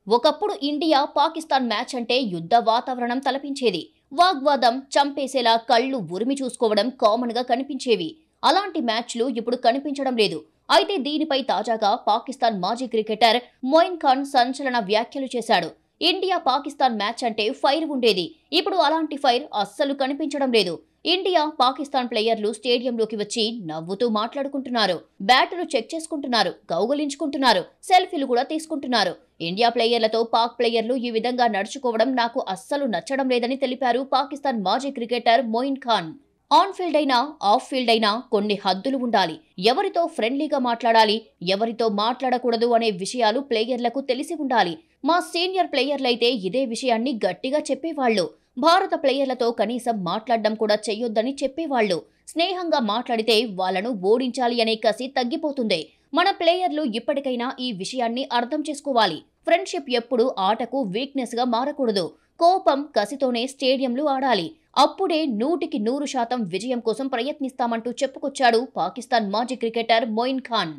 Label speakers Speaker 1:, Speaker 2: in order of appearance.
Speaker 1: ఒకప్పుడు India Pakistan match అంటే యుద్ధ వాతావరణం తలపించేది. వాగ్వాదం, చంపేసేలా కళ్ళు ఉరిమి చూసుకోవడం కామన్ గా కనిపించేవి. అలాంటి మ్యాచ్లు ఇప్పుడు కనిపించడం లేదు. అయితే దీనిపై తాజాగా పాకిస్తాన్ మాజీ క్రికెటర్ మొయిన్ ఖాన్ సంచలన వ్యాఖ్యలు చేశాడు. ఇండియా పాకిస్తాన్ మ్యాచ్ అంటే ఫైర్ ఉండేది. ఇప్పుడు అలాంటి ఫైర్ అస్సలు కనిపించడం లేదు. ఇండియా పాకిస్తాన్ ప్లేయర్లు స్టేడియంలోకి వచ్చి నవ్వుతూ మాట్లాడుకుంటున్నారు. బ్యాటులు చెక్ చేసుకుంటున్నారు, కౌగలించుకుంటున్నారు, సెల్ఫీలు కూడా తీసుకుంటున్నారు. ఇండియా ప్లేయర్లతో పాక్ ప్లేయర్లు ఈ విధంగా నడుచుకోవడం నాకు అస్సలు నచ్చడం లేదని తెలిపారు పాకిస్తాన్ మాజీ cricketer Moin Khan. On field అయినా, ఆఫ్ ఫీల్డ్ అయినా కొన్ని హద్దులు ఉండాలి. ఎవరితో ఫ్రెండ్లీగా మాట్లాడాలి, ఎవరితో మాట్లాడకూడదు అనే విషయాలు ప్లేయర్లకు తెలిసి ఉండాలి. మా సీనియర్ ప్లేయర్లైతే ఇదే విషయాన్ని గట్టిగా చెప్పేవాళ్లు. భారత ప్లేయర్లతో కనీసం మాట్లాడడం కూడా చెయ్యొద్దని చెప్పేవాళ్లు. స్నేహంగా మాట్లాడితే వాళ్లను ఓడించాలి అనే కసి తగ్గిపోతుంది. మన ప్లేయర్లు ఇప్పటికైనా ఈ విషయాన్ని అర్థం చేసుకోవాలి. ఫ్రెండ్షిప్ ఎప్పుడు ఆటకు వీక్నెస్ గా మారకూడదు. కోపం, కసితోనే స్టేడియంలు ఆడాలి. అప్పుడే 100% విజయం కోసం ప్రయత్నిస్తామంటూ చెప్పుకొచ్చాడు పాకిస్తాన్ మాజీ క్రికెటర్ మొయిన్ ఖాన్.